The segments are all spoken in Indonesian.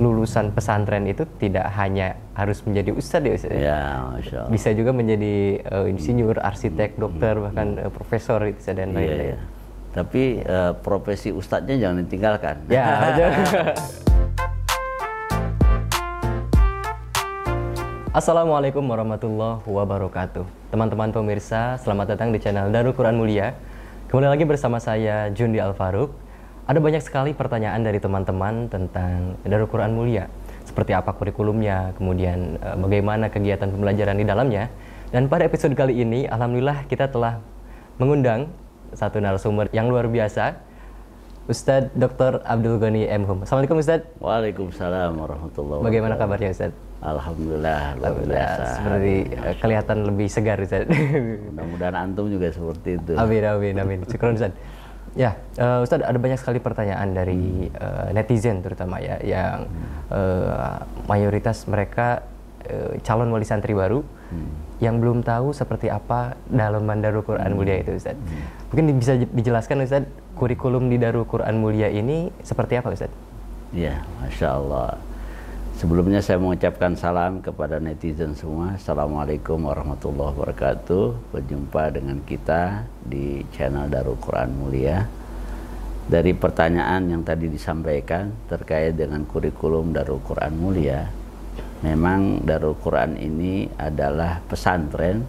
lulusan pesantren itu tidak hanya harus menjadi ustadz ya Ustadz? Ya, Masya Allah. Bisa juga menjadi insinyur, arsitek, dokter, bahkan profesor itu dan lain-lain. Iya. Tapi profesi ustadznya jangan ditinggalkan. Ya, betul. Assalamualaikum warahmatullahi wabarakatuh. Teman-teman pemirsa, selamat datang di channel Darul Quran Mulia. Kembali lagi bersama saya Jundi Al-Faruq. Ada banyak sekali pertanyaan dari teman-teman tentang Darul Quran Mulia. Seperti apa kurikulumnya, kemudian bagaimana kegiatan pembelajaran di dalamnya. Dan pada episode kali ini, alhamdulillah kita telah mengundang satu narasumber yang luar biasa, Ustadz Dr. Abdul Ghani M. Hum. Assalamualaikum Ustadz. Waalaikumsalam warahmatullahi wabarakatuh. Bagaimana kabarnya Ustadz? Alhamdulillah, luar biasa. Seperti kelihatan lebih segar Ustadz. Mudah-mudahan antum juga seperti itu. Amin, amin, amin. Syukron Ustadz. Ya, Ustadz, ada banyak sekali pertanyaan dari netizen terutama ya, yang mayoritas mereka calon wali santri baru yang belum tahu seperti apa dalaman Darul Quran Mulia itu Ustadz. Mungkin bisa dijelaskan Ustadz, kurikulum di Darul Quran Mulia ini seperti apa Ustadz? Ya, Masya Allah. Sebelumnya saya mengucapkan salam kepada netizen semua. Assalamualaikum warahmatullahi wabarakatuh. Berjumpa dengan kita di channel Darul Quran Mulia. Dari pertanyaan yang tadi disampaikan terkait dengan kurikulum Darul Quran Mulia, memang Darul Quran ini adalah pesantren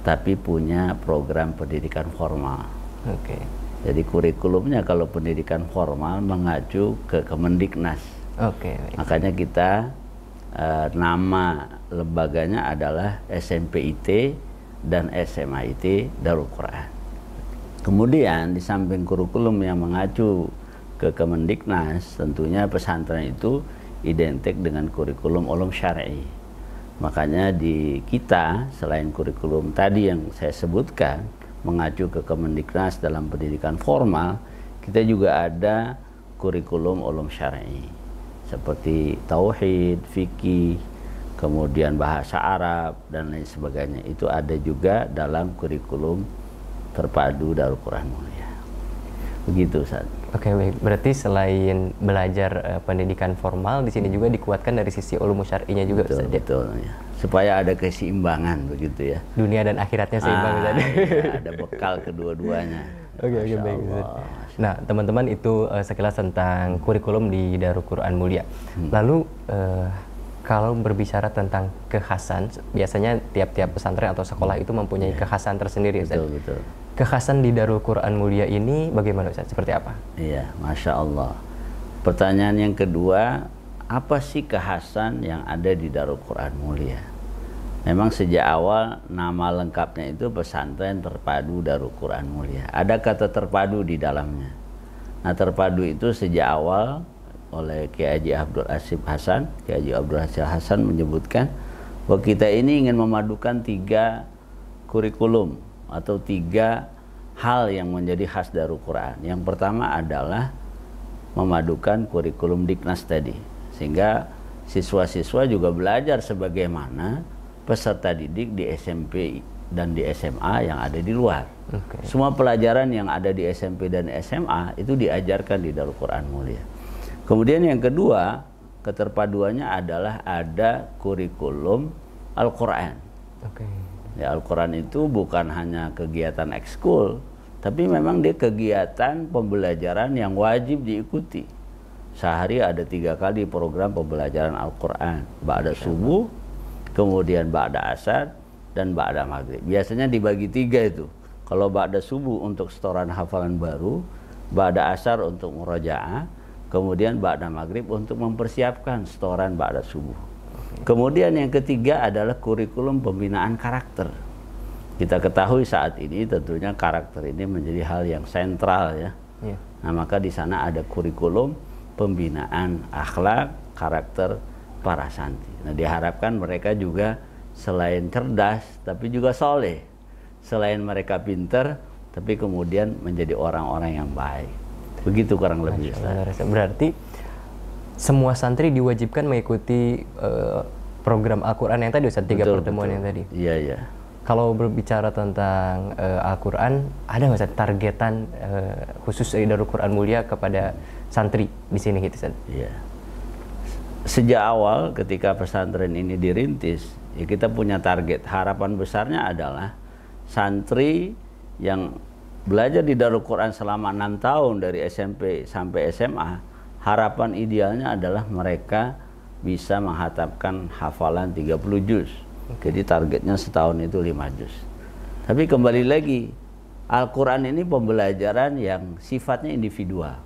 tapi punya program pendidikan formal. Oke. Jadi kurikulumnya kalau pendidikan formal mengacu ke Kemendiknas. Oke. Makanya kita nama lembaganya adalah SMPIT dan SMAIT Darul Quran. Kemudian di samping kurikulum yang mengacu ke Kemendiknas, tentunya pesantren itu identik dengan kurikulum ulum syar'i. Makanya di kita selain kurikulum tadi yang saya sebutkan mengacu ke Kemendiknas dalam pendidikan formal, kita juga ada kurikulum ulum syar'i seperti tauhid, fikih, kemudian bahasa Arab dan lain sebagainya. Itu ada juga dalam kurikulum terpadu Darul Quran Mulia. Begitu Ustaz. Oke, baik. Berarti selain belajar pendidikan formal, di sini juga dikuatkan dari sisi ulum syar'inya juga Betul, Ustaz. betul ya. Supaya ada keseimbangan begitu ya. Dunia dan akhiratnya seimbang Ustaz. Ya, ada bekal kedua-duanya. Oke, baik Ustaz. Nah, teman-teman, itu sekilas tentang kurikulum di Darul Quran Mulia. Lalu kalau berbicara tentang kekhasan, biasanya tiap-tiap pesantren atau sekolah itu mempunyai kekhasan tersendiri Ustaz. Betul, betul. Kekhasan di Darul Quran Mulia ini bagaimana Ustaz? Seperti apa? Iya, Masya Allah. Pertanyaan yang kedua, apa sih kekhasan yang ada di Darul Quran Mulia? Memang sejak awal nama lengkapnya itu Pesantren Terpadu Darul Quran Mulia. Ada kata terpadu di dalamnya. Nah, terpadu itu sejak awal oleh Kiai Haji Abdul Hasim Hasan, Kiai Haji Abdul Hasim Hasan menyebutkan bahwa kita ini ingin memadukan 3 kurikulum atau 3 hal yang menjadi khas Darul Quran. Yang pertama adalah memadukan kurikulum Diknas tadi, sehingga siswa-siswa juga belajar sebagaimana peserta didik di SMP dan di SMA yang ada di luar. Semua pelajaran yang ada di SMP dan SMA itu diajarkan di Darul Quran Mulia. Kemudian yang kedua, keterpaduannya adalah ada kurikulum Al-Quran. Ya, Al-Quran itu bukan hanya kegiatan ekskul, tapi memang dia kegiatan pembelajaran yang wajib diikuti. Sehari ada 3 kali program pembelajaran Al-Quran. Ba'da subuh, kemudian ba'da asar, dan ba'da maghrib. Biasanya dibagi 3 itu. Kalau ba'da subuh untuk setoran hafalan baru, ba'da asar untuk murajaah, kemudian ba'da maghrib untuk mempersiapkan setoran ba'da subuh. Kemudian yang ketiga adalah kurikulum pembinaan karakter. Kita ketahui saat ini tentunya karakter ini menjadi hal yang sentral ya. Nah, maka di sana ada kurikulum pembinaan akhlak, karakter para santri. Nah, diharapkan mereka juga selain cerdas tapi juga soleh. Selain mereka pinter tapi kemudian menjadi orang-orang yang baik. Begitu kurang lebih. Berarti semua santri diwajibkan mengikuti program Al-Quran yang tadi Ustaz, 3 pertemuan yang tadi. Iya, iya. Kalau berbicara tentang Al-Quran, ada nggak Ustaz targetan khusus dari Darul Quran Mulia kepada santri di sini gitu Ustaz? Iya. sejak awal ketika pesantren ini dirintis, ya kita punya target. Harapan besarnya adalah santri yang belajar di Darul Quran selama 6 tahun dari SMP sampai SMA, harapan idealnya adalah mereka bisa menghatamkan hafalan 30 juz. Jadi targetnya setahun itu 5 juz. Tapi kembali lagi, Al-Quran ini pembelajaran yang sifatnya individual.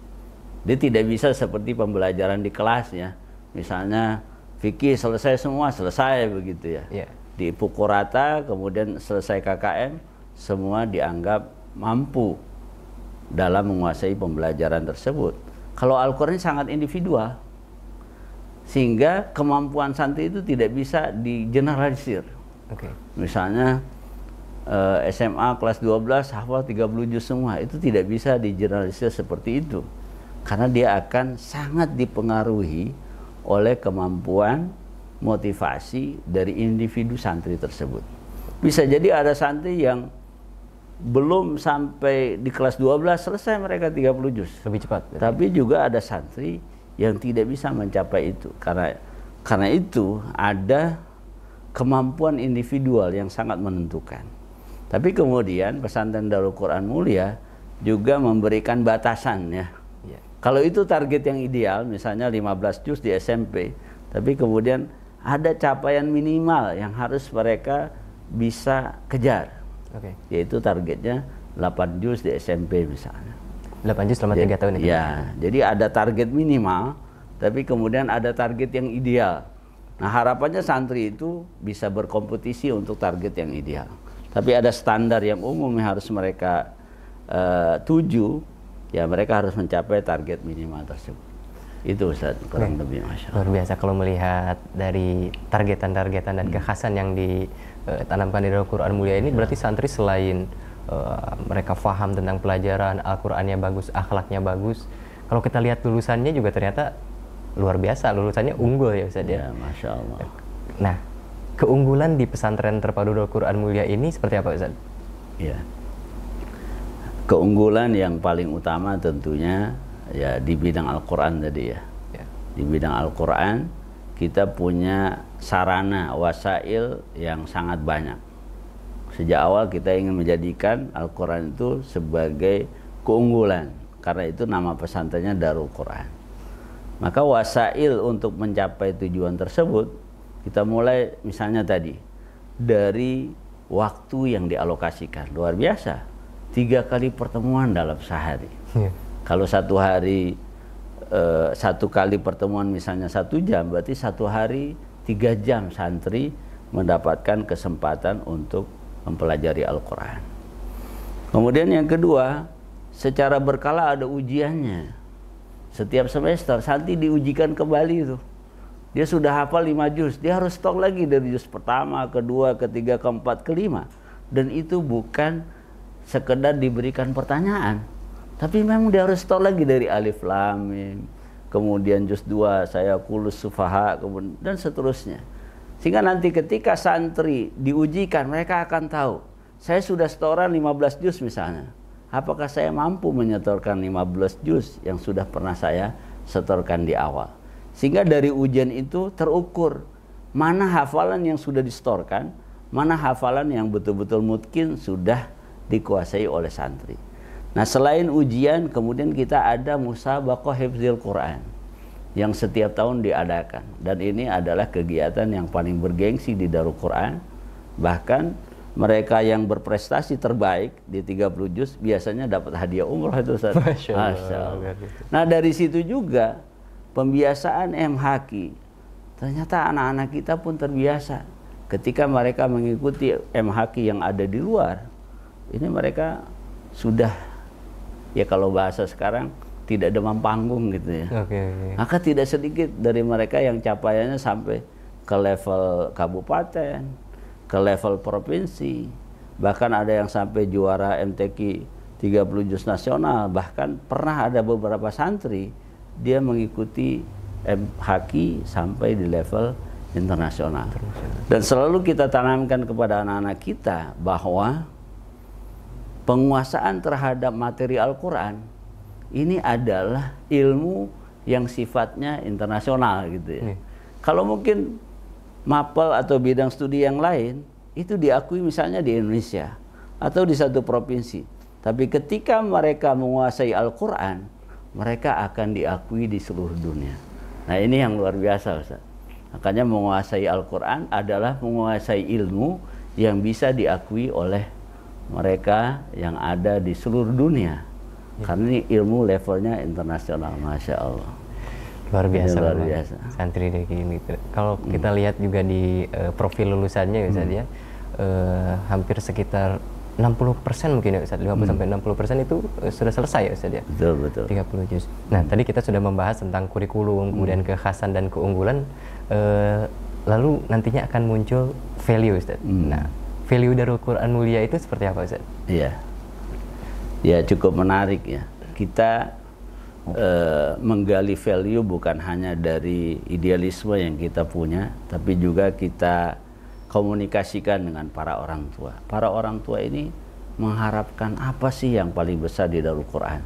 Dia tidak bisa seperti pembelajaran di kelas ya. Misalnya fikih selesai semua, selesai begitu ya. Yeah. Dipukul rata, kemudian selesai KKM, semua dianggap mampu dalam menguasai pembelajaran tersebut. Kalau Al-Quran sangat individual, sehingga kemampuan santri itu tidak bisa digeneralisir. Misalnya SMA kelas 12 hafal 30 juz semua, itu tidak bisa digeneralisir seperti itu. Karena dia akan sangat dipengaruhi oleh kemampuan motivasi dari individu santri tersebut. Bisa jadi ada santri yang belum sampai di kelas 12 selesai mereka 30 juz. Lebih cepat. Tapi juga ada santri yang tidak bisa mencapai itu. Karena itu ada kemampuan individual yang sangat menentukan. Tapi kemudian pesantren Darul Quran Mulia juga memberikan batasan ya. Kalau itu target yang ideal, misalnya 15 juz di SMP, tapi kemudian ada capaian minimal yang harus mereka bisa kejar. Yaitu targetnya 8 juz di SMP misalnya. 8 juz selama 3 tahun itu? Ya, jadi ada target minimal, tapi kemudian ada target yang ideal. Nah harapannya santri itu bisa berkompetisi untuk target yang ideal. Tapi ada standar yang umum yang harus mereka tuju, ya mereka harus mencapai target minimal tersebut. Itu Ustaz, kurang lebih Masya Allah. Luar biasa kalau melihat dari targetan-targetan dan kekhasan yang ditanamkan di Darul Quran Mulia ini, berarti santri selain mereka paham tentang pelajaran, Al-Qurannya bagus, akhlaknya bagus, kalau kita lihat lulusannya juga ternyata luar biasa, lulusannya unggul ya Ustaz ya. Masya Allah. Nah, keunggulan di pesantren terpadu Darul Quran Mulia ini seperti apa Ustaz? Ya, keunggulan yang paling utama tentunya ya di bidang Al-Quran tadi ya. Di bidang Al-Quran kita punya sarana, wasail yang sangat banyak. Sejak awal kita ingin menjadikan Al-Quran itu sebagai keunggulan. Karena itu nama pesantrennya Darul Quran. Maka wasail untuk mencapai tujuan tersebut, kita mulai misalnya tadi, dari waktu yang dialokasikan. Luar biasa, 3 kali pertemuan dalam sehari. Kalau satu hari, 1 kali pertemuan misalnya 1 jam, berarti 1 hari 3 jam santri mendapatkan kesempatan untuk mempelajari Al-Quran. Kemudian yang kedua, secara berkala ada ujiannya. Setiap semester santri diujikan kembali itu. Dia sudah hafal 5 juz, dia harus stok lagi dari juz pertama, kedua, ketiga, keempat, kelima. Dan itu bukan sekedar diberikan pertanyaan, tapi memang dia harus stok lagi dari alif lam mim, kemudian juz 2 saya kulus sufaha, kemudian dan seterusnya. Sehingga nanti ketika santri diujikan, mereka akan tahu, saya sudah setoran 15 juz misalnya, apakah saya mampu menyetorkan 15 juz yang sudah pernah saya setorkan di awal. Sehingga dari ujian itu terukur mana hafalan yang sudah disetorkan, mana hafalan yang betul-betul mungkin sudah dikuasai oleh santri. Nah selain ujian, kemudian kita ada musabaqah hifdzil Quran yang setiap tahun diadakan. Dan ini adalah kegiatan yang paling bergengsi di Darul Quran. Bahkan mereka yang berprestasi terbaik di 30 juz biasanya dapat hadiah umroh itu Ustaz. Masya Allah. Nah dari situ juga pembiasaan MHQ. Ternyata anak-anak kita pun terbiasa ketika mereka mengikuti MHQ yang ada di luar. Ini mereka sudah, ya kalau bahasa sekarang, tidak demam panggung gitu ya. Maka tidak sedikit dari mereka yang capaiannya sampai ke level kabupaten, ke level provinsi, bahkan ada yang sampai juara MTQ 30 juz nasional. Bahkan pernah ada beberapa santri dia mengikuti MHQ sampai di level internasional. Dan selalu kita tanamkan kepada anak-anak kita bahwa penguasaan terhadap materi Al-Quran ini adalah ilmu yang sifatnya internasional gitu ya. Kalau mungkin mapel atau bidang studi yang lain itu diakui misalnya di Indonesia atau di satu provinsi. Tapi ketika mereka menguasai Al-Quran, mereka akan diakui di seluruh dunia. Nah ini yang luar biasa, Ustaz. Makanya menguasai Al-Quran adalah menguasai ilmu yang bisa diakui oleh mereka yang ada di seluruh dunia. Karena ini ilmu levelnya internasional, Masya Allah. Luar biasa, luar biasa. Santri kayak gini. Kalau kita lihat juga di profil lulusannya, Ustaz, ya, hampir sekitar 60% mungkin ya Ustaz, 50-60% itu sudah selesai ya Ustaz ya? Betul. 30 juz. Nah, tadi kita sudah membahas tentang kurikulum, kemudian kekhasan dan keunggulan, lalu nantinya akan muncul value Ustaz. Nah, value Darul Quran Mulia itu seperti apa Ustaz? Iya. Ya cukup menarik ya. Kita menggali value bukan hanya dari idealisme yang kita punya, tapi juga kita komunikasikan dengan para orang tua. Para orang tua ini mengharapkan apa sih yang paling besar di Darul Quran.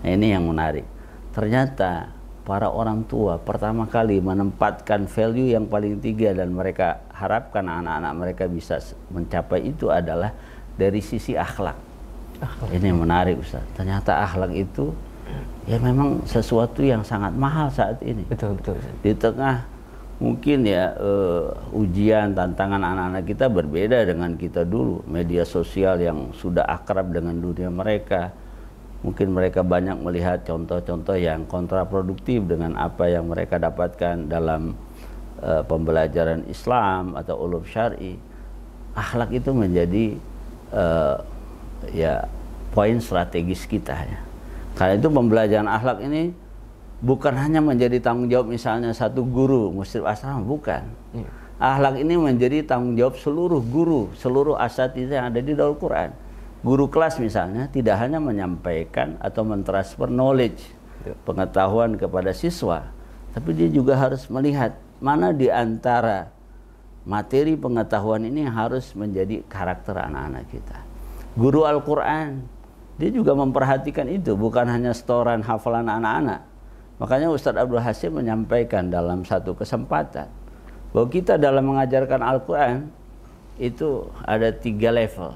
Nah, ini yang menarik. Ternyata para orang tua pertama kali menempatkan value yang paling tinggi dan mereka harapkan anak-anak mereka bisa mencapai itu adalah dari sisi akhlak. Ini yang menarik Ustaz. Ternyata akhlak itu ya memang sesuatu yang sangat mahal saat ini. Betul. Di tengah mungkin ya ujian tantangan anak-anak kita berbeda dengan kita dulu. Media sosial yang sudah akrab dengan dunia mereka, mungkin mereka banyak melihat contoh-contoh yang kontraproduktif dengan apa yang mereka dapatkan dalam pembelajaran Islam atau ulum syar'i. Akhlak itu menjadi ya poin strategis kita ya. Karena itu pembelajaran akhlak ini bukan hanya menjadi tanggung jawab misalnya satu guru musyrif asrama, bukan. Akhlak ini menjadi tanggung jawab seluruh guru, seluruh asatidzah yang ada di Darul Quran. Guru kelas misalnya tidak hanya menyampaikan atau mentransfer knowledge, pengetahuan kepada siswa, tapi dia juga harus melihat mana di antara materi pengetahuan ini yang harus menjadi karakter anak-anak kita. Guru Al-Quran, dia juga memperhatikan itu, bukan hanya setoran hafalan anak-anak. Makanya Ustadz Abdul Hasim menyampaikan dalam satu kesempatan bahwa kita dalam mengajarkan Al-Quran itu ada 3 level.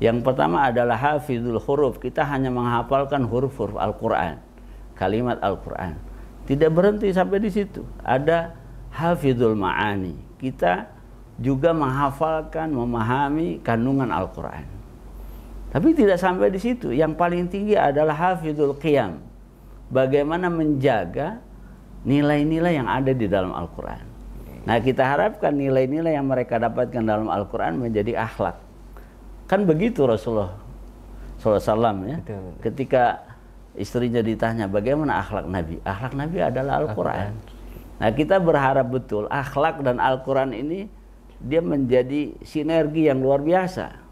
Yang pertama adalah hafizul huruf. Kita hanya menghafalkan huruf-huruf Al-Quran, kalimat Al-Quran. Tidak berhenti sampai di situ. Ada hafizul ma'ani. Kita juga menghafalkan, memahami kandungan Al-Quran. Tapi tidak sampai di situ. Yang paling tinggi adalah hafizul qiyam. Bagaimana menjaga nilai-nilai yang ada di dalam Al-Quran. Nah kita harapkan nilai-nilai yang mereka dapatkan dalam Al-Quran menjadi akhlak. Kan begitu Rasulullah SAW ya. Betul. Ketika istrinya ditanya bagaimana akhlak Nabi. Akhlak Nabi adalah Al-Quran. Nah kita berharap betul akhlak dan Al-Quran ini dia menjadi sinergi yang luar biasa.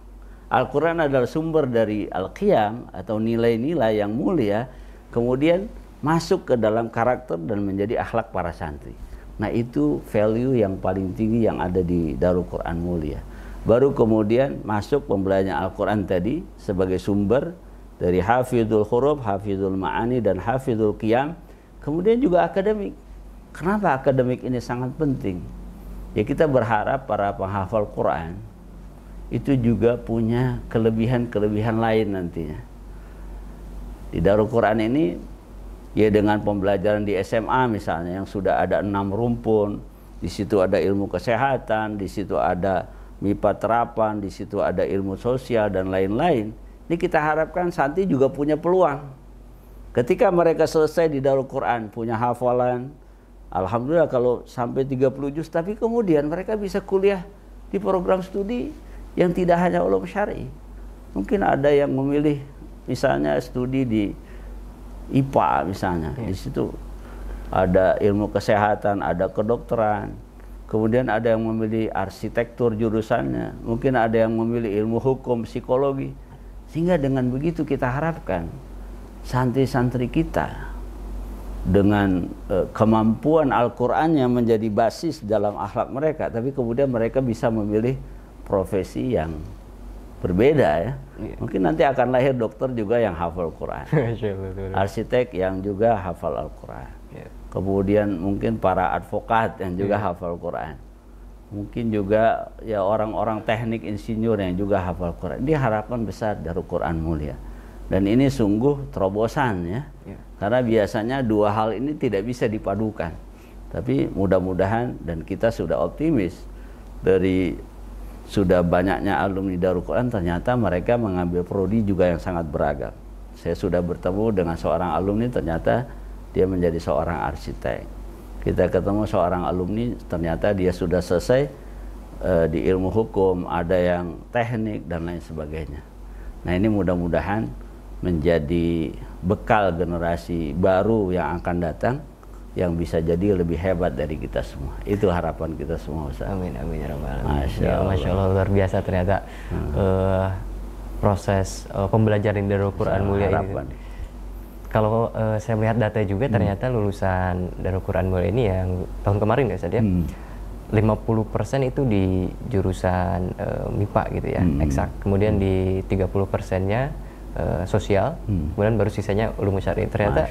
Al-Quran adalah sumber dari Al-Qiyam atau nilai-nilai yang mulia, kemudian masuk ke dalam karakter dan menjadi akhlak para santri. Nah itu value yang paling tinggi yang ada di Darul Quran Mulia. Baru kemudian masuk pembelajaran Al-Quran tadi sebagai sumber dari hafizul huruf, hafizul ma'ani, dan hafizul qiyam. Kemudian juga akademik. Kenapa akademik ini sangat penting? Ya kita berharap para penghafal Quran itu juga punya kelebihan-kelebihan lain nantinya. Di Darul Quran ini ya dengan pembelajaran di SMA misalnya yang sudah ada 6 rumpun, di situ ada ilmu kesehatan, di situ ada MIPA terapan, di situ ada ilmu sosial dan lain-lain. Ini kita harapkan santri juga punya peluang. Ketika mereka selesai di Darul Quran, punya hafalan, alhamdulillah kalau sampai 30 juz, tapi kemudian mereka bisa kuliah di program studi yang tidak hanya ulum syar'i. Mungkin ada yang memilih misalnya studi di IPA misalnya, di situ ada ilmu kesehatan, ada kedokteran, kemudian ada yang memilih arsitektur jurusannya, mungkin ada yang memilih ilmu hukum, psikologi, sehingga dengan begitu kita harapkan santri-santri kita dengan kemampuan Al-Quran yang menjadi basis dalam akhlak mereka, tapi kemudian mereka bisa memilih profesi yang berbeda ya. Mungkin nanti akan lahir dokter juga yang hafal Quran, arsitek yang juga hafal Al-Quran, kemudian mungkin para advokat yang juga hafal Quran, mungkin juga ya orang-orang teknik insinyur yang juga hafal Quran. Ini harapan besar dari Quran Mulia. Dan ini sungguh terobosan ya. Karena biasanya dua hal ini tidak bisa dipadukan. Tapi mudah-mudahan, dan kita sudah optimis dari sudah banyaknya alumni Darul Quran, ternyata mereka mengambil prodi juga yang sangat beragam. Saya sudah bertemu dengan seorang alumni, ternyata dia menjadi seorang arsitek. Kita ketemu seorang alumni, ternyata dia sudah selesai di ilmu hukum, ada yang teknik dan lain sebagainya. Nah, ini mudah-mudahan menjadi bekal generasi baru yang akan datang, yang bisa jadi lebih hebat dari kita semua. Itu harapan kita semua, Ustaz. Amin, amin ya rabbal alamin. Masya Allah. Masya Allah, luar biasa ternyata proses pembelajaran Darul Quran Mulia ini. Kalau saya melihat data juga, ternyata lulusan Darul Quran Mulia ini yang tahun kemarin ya Ustaz ya, 50% itu di jurusan MIPA gitu ya, eksak. Kemudian di 30%-nya sosial, kemudian baru sisanya ulum syar'i. Ternyata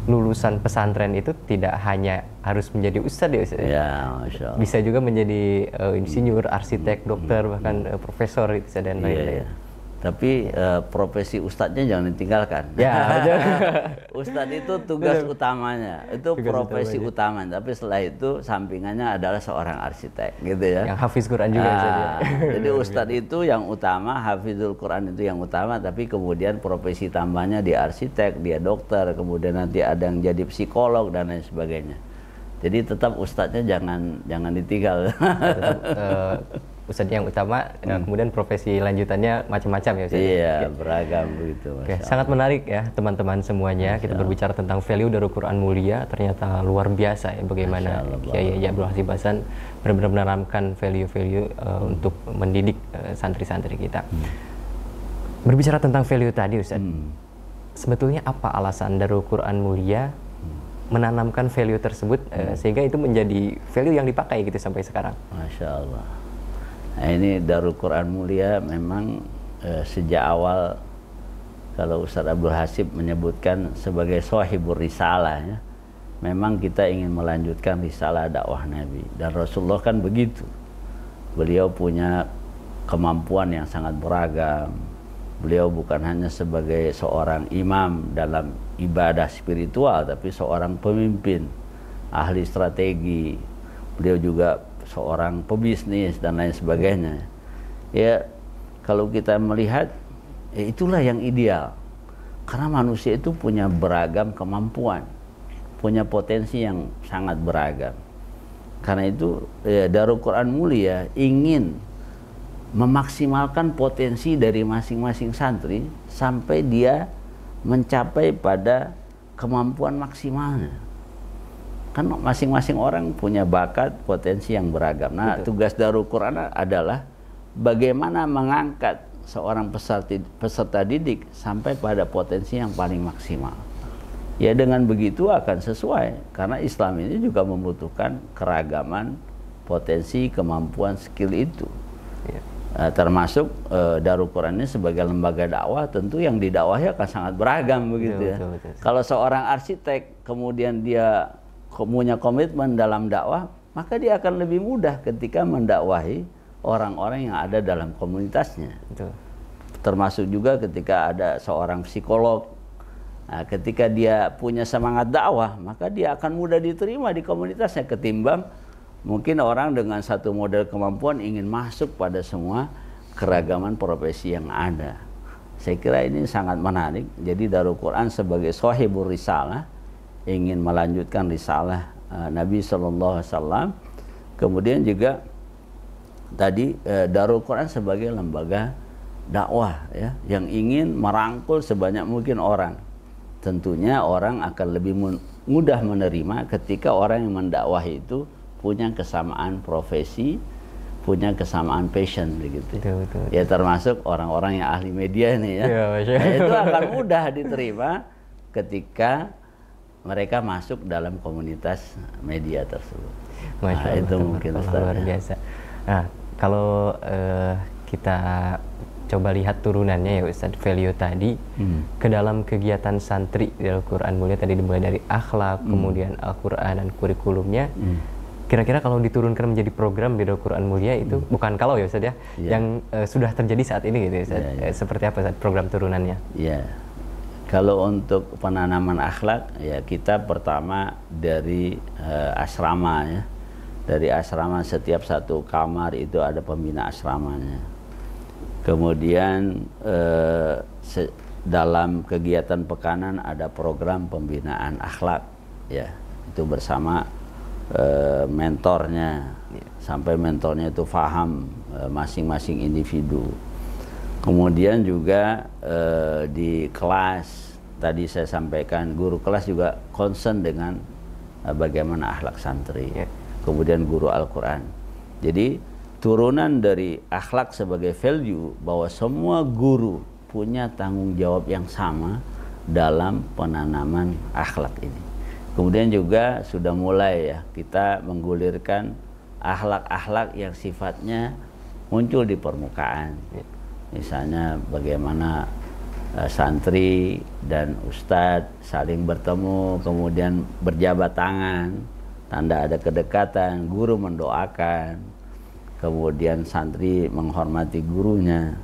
lulusan pesantren itu tidak hanya harus menjadi ustadz ya Ustaz. Ya, Masya Allah. Bisa juga menjadi insinyur, arsitek, dokter, bahkan profesor itu dan lain-lain. Tapi profesi ustadznya jangan ditinggalkan. Ya, Ustadz itu tugas utamanya, itu tugas profesi utama. Tapi setelah itu sampingannya adalah seorang arsitek, gitu ya. Yang hafiz Quran juga. Jadi ustadz itu yang utama, hafizul Quran itu yang utama. Tapi kemudian profesi tambahnya dia arsitek, dia dokter, kemudian nanti ada yang jadi psikolog dan lain sebagainya. Jadi tetap ustadznya jangan ditinggal. Ustadz yang utama, kemudian profesi lanjutannya macam-macam ya Ustadz. Iya, beragam begitu. Oke, sangat menarik ya teman-teman semuanya. Kita berbicara tentang value Darul Quran Mulia, ternyata luar biasa ya bagaimana Kiai Abdul Hasib Hasan benar-benar menanamkan value-value untuk mendidik santri-santri kita. Berbicara tentang value tadi Ustadz, sebetulnya apa alasan Darul Quran Mulia menanamkan value tersebut sehingga itu menjadi value yang dipakai gitu sampai sekarang? Masya Allah. Nah, ini Darul Quran Mulia memang sejak awal, kalau Ustaz Abdul Hasib menyebutkan sebagai sahibur risalah ya, memang kita ingin melanjutkan risalah dakwah Nabi. Dan Rasulullah kan begitu. Beliau punya kemampuan yang sangat beragam. Beliau bukan hanya sebagai seorang imam dalam ibadah spiritual, tapi seorang pemimpin, ahli strategi. Beliau juga seorang pebisnis dan lain sebagainya. Ya, kalau kita melihat, ya itulah yang ideal. Karena manusia itu punya beragam kemampuan, punya potensi yang sangat beragam. Karena itu ya, Darul Quran Mulia ingin memaksimalkan potensi dari masing-masing santri sampai dia mencapai pada kemampuan maksimalnya. Kan masing-masing orang punya bakat, potensi yang beragam. Nah, tugas Darul Quran adalah bagaimana mengangkat seorang peserta didik sampai pada potensi yang paling maksimal. Ya, dengan begitu akan sesuai. Karena Islam ini juga membutuhkan keragaman potensi, kemampuan, skill itu. Termasuk Darul Quran ini sebagai lembaga dakwah, tentu yang didakwahi akan sangat beragam begitu ya. Kalau seorang arsitek kemudian dia punya komitmen dalam dakwah, maka dia akan lebih mudah ketika mendakwahi orang-orang yang ada dalam komunitasnya. Termasuk juga ketika ada seorang psikolog, nah, ketika dia punya semangat dakwah, maka dia akan mudah diterima di komunitasnya ketimbang mungkin orang dengan satu model kemampuan ingin masuk pada semua keragaman profesi yang ada. Saya kira ini sangat menarik. Jadi Darul Quran sebagai sahibur risalah, ingin melanjutkan risalah Nabi SAW. Kemudian juga tadi Darul Quran sebagai lembaga dakwah ya, yang ingin merangkul sebanyak mungkin orang. Tentunya orang akan lebih mudah menerima ketika orang yang mendakwahi itu punya kesamaan profesi, punya kesamaan passion begitu. Betul. Ya, termasuk orang-orang yang ahli media ini ya. Nah, itu akan mudah diterima ketika mereka masuk dalam komunitas media tersebut. Masya Allah, itu mungkin luar biasa. Nah, kalau kita coba lihat turunannya ya Ustadz, value tadi ke dalam kegiatan santri di Al-Quran Mulia tadi, dimulai dari akhlak, kemudian Al-Quran dan kurikulumnya. Kira-kira kalau diturunkan menjadi program di Al-Quran Mulia itu, bukan kalau ya Ustadz ya, yang sudah terjadi saat ini gitu ya Ustadz, seperti apa Ustadz program turunannya? Ya, kalau untuk penanaman akhlak ya kita pertama dari asrama ya. Dari asrama, setiap satu kamar itu ada pembina asramanya. Kemudian dalam kegiatan pekanan ada program pembinaan akhlak ya, itu bersama mentornya, sampai mentornya itu paham masing-masing individu. Kemudian juga di kelas tadi saya sampaikan, guru kelas juga concern dengan bagaimana akhlak santri. Kemudian guru Al-Quran. Jadi turunan dari akhlak sebagai value, bahwa semua guru punya tanggung jawab yang sama dalam penanaman akhlak ini. Kemudian juga sudah mulai ya kita menggulirkan akhlak-akhlak yang sifatnya muncul di permukaan. Misalnya bagaimana santri dan ustadz saling bertemu, kemudian berjabat tangan, tanda ada kedekatan, guru mendoakan, kemudian santri menghormati gurunya.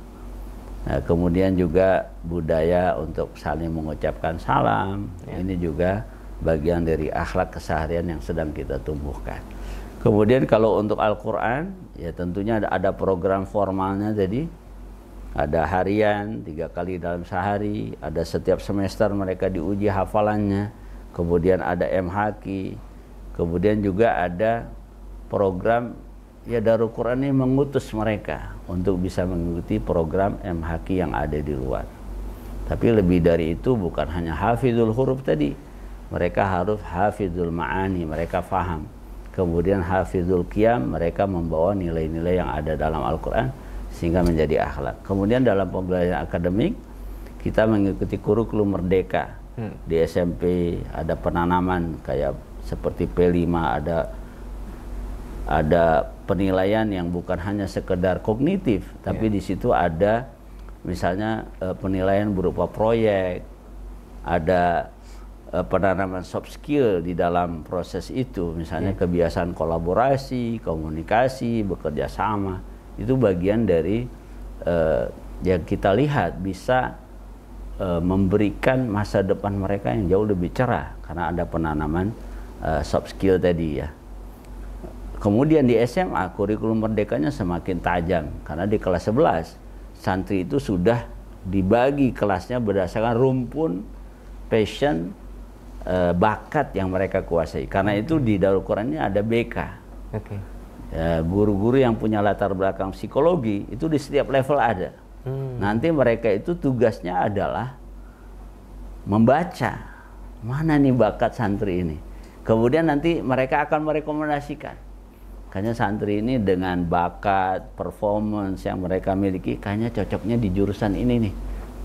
Nah, kemudian juga budaya untuk saling mengucapkan salam, ini juga bagian dari akhlak keseharian yang sedang kita tumbuhkan. Kemudian kalau untuk Al-Quran, ya tentunya ada program formalnya, jadi ada harian 3 kali dalam sehari, ada setiap semester mereka diuji hafalannya, kemudian ada MHQ. Kemudian juga ada program ya Darul Quran ini mengutus mereka untuk bisa mengikuti program MHQ yang ada di luar. Tapi lebih dari itu, bukan hanya hafizul huruf tadi, mereka harus hafizul ma'ani, mereka faham. Kemudian hafizul qiyam, mereka membawa nilai-nilai yang ada dalam Al-Quran sehingga menjadi akhlak. Kemudian dalam pembelajaran akademik kita mengikuti kurikulum merdeka. Di SMP ada penanaman kayak seperti P5, ada penilaian yang bukan hanya sekedar kognitif, tapi di situ ada misalnya penilaian berupa proyek, ada penanaman soft skill di dalam proses itu, misalnya kebiasaan kolaborasi, komunikasi, bekerja sama. Itu bagian dari yang kita lihat bisa memberikan masa depan mereka yang jauh lebih cerah karena ada penanaman soft skill tadi ya. Kemudian di SMA kurikulum merdekanya semakin tajam karena di kelas 11 santri itu sudah dibagi kelasnya berdasarkan rumpun passion, bakat yang mereka kuasai. Karena itu di Darul Quran ini ada BK. Guru-guru yang punya latar belakang psikologi itu di setiap level ada. Nanti mereka itu tugasnya adalah membaca mana nih bakat santri ini. Kemudian nanti mereka akan merekomendasikan, kayaknya santri ini dengan bakat, performance yang mereka miliki, kayaknya cocoknya di jurusan ini nih,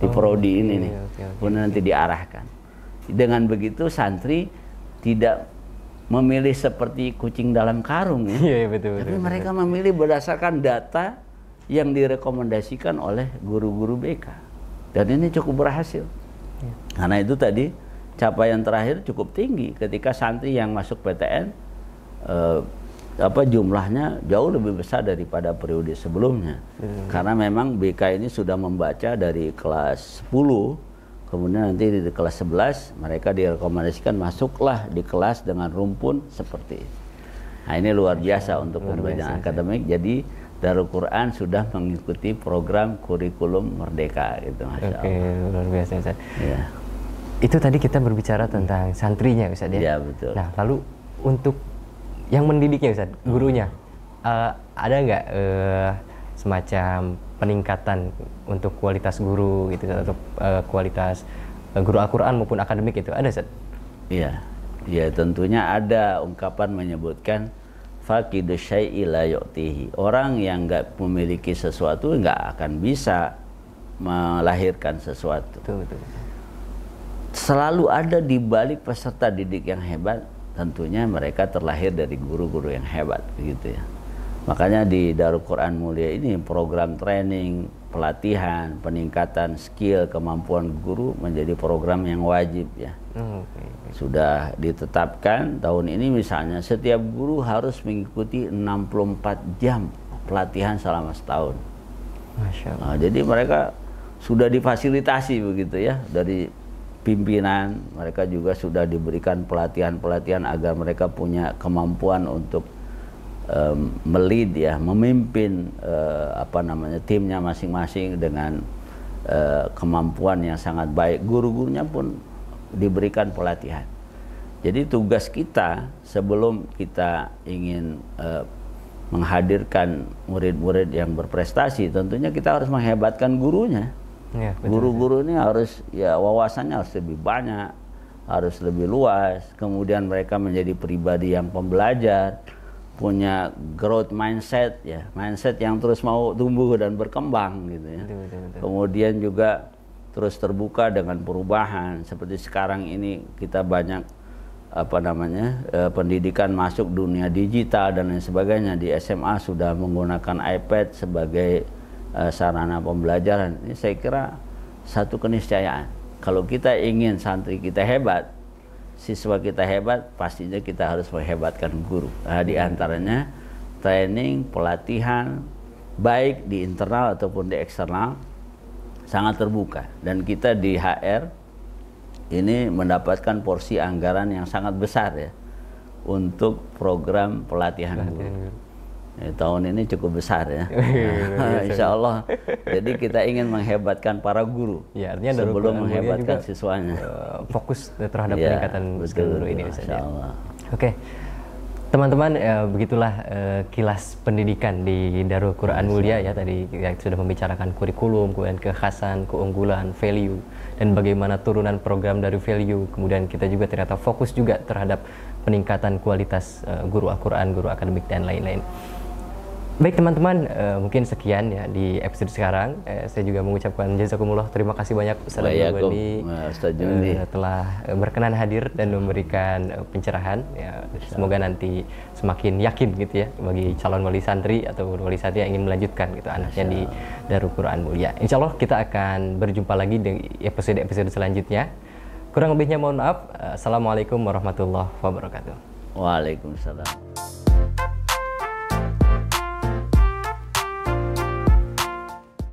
di prodi ini nih. Kemudian nanti diarahkan. Dengan begitu santri tidak memilih seperti kucing dalam karung ya. Tapi mereka memilih berdasarkan data yang direkomendasikan oleh guru-guru BK. Dan ini cukup berhasil. Karena itu tadi capaian terakhir cukup tinggi ketika santri yang masuk PTN jumlahnya jauh lebih besar daripada periode sebelumnya. Karena memang BK ini sudah membaca dari kelas 10, kemudian nanti di kelas 11 mereka direkomendasikan masuklah di kelas dengan rumpun seperti ini. Nah, ini luar biasa untuk pembelajaran akademik. Jadi Darul Quran sudah mengikuti program kurikulum merdeka gitu, Masya Allah. Luar biasa Ustaz. Ya. Itu tadi kita berbicara tentang santrinya Ustaz ya? Iya, betul. Nah, lalu untuk yang mendidiknya Ustaz, gurunya, ada nggak semacam peningkatan untuk kualitas guru gitu, atau kualitas guru Al-Quran maupun akademik itu, ada Ustaz? Iya, ya tentunya ada ungkapan menyebutkan faqidu syai'i la yu'tihi. Orang yang nggak memiliki sesuatu nggak akan bisa melahirkan sesuatu. Betul. Selalu ada di balik peserta didik yang hebat, tentunya mereka terlahir dari guru-guru yang hebat, begitu ya. Makanya di Darul Quran Mulia ini program training, pelatihan, peningkatan skill, kemampuan guru menjadi program yang wajib ya. Sudah ditetapkan tahun ini misalnya setiap guru harus mengikuti 64 jam pelatihan selama setahun. Masya Allah. Nah, jadi mereka sudah difasilitasi begitu ya dari pimpinan, mereka juga sudah diberikan pelatihan-pelatihan agar mereka punya kemampuan untuk melid ya, memimpin timnya masing-masing dengan kemampuan yang sangat baik. Guru-gurunya pun diberikan pelatihan. Jadi tugas kita sebelum kita ingin menghadirkan murid-murid yang berprestasi, tentunya kita harus menghebatkan gurunya. Ya, Guru-guru ini harus ya wawasannya harus lebih banyak, harus lebih luas. Kemudian mereka menjadi pribadi yang pembelajar, punya growth mindset ya, mindset yang terus mau tumbuh dan berkembang gitu ya. Betul. Kemudian juga terus terbuka dengan perubahan. Seperti sekarang ini kita banyak pendidikan masuk dunia digital dan lain sebagainya. Di SMA sudah menggunakan iPad sebagai sarana pembelajaran. Ini saya kira satu keniscayaan. Kalau kita ingin santri kita hebat, siswa kita hebat, pastinya kita harus menghebatkan guru. Nah, di antaranya training, pelatihan, baik di internal ataupun di eksternal, sangat terbuka. Dan kita di HR ini mendapatkan porsi anggaran yang sangat besar ya untuk program pelatihan guru. Tahun ini cukup besar ya. Insya Allah. Jadi kita ingin menghebatkan para guru ya, artinya sebelum menghebatkan siswanya. Fokus terhadap peningkatan skill guru ini. Insya Allah. Oke. Teman-teman, begitulah kilas pendidikan di Darul Quran Mulia ya. Tadi kita sudah membicarakan kurikulum, kemudian kekhasan, keunggulan, value, dan bagaimana turunan program dari value. Kemudian kita juga ternyata fokus juga terhadap peningkatan kualitas guru Al-Quran, guru akademik, dan lain-lain. Baik teman-teman, mungkin sekian ya di episode sekarang. Saya juga mengucapkan jazakumullah, terima kasih banyak Ustaz Jundi telah berkenan hadir dan memberikan pencerahan ya. Semoga nanti semakin yakin gitu ya bagi calon wali santri atau wali santri yang ingin melanjutkan gitu anaknya di Darul Quran Mulia. Insya Allah kita akan berjumpa lagi di episode-episode selanjutnya. Kurang lebihnya mohon maaf. Assalamualaikum warahmatullahi wabarakatuh. Waalaikumsalam.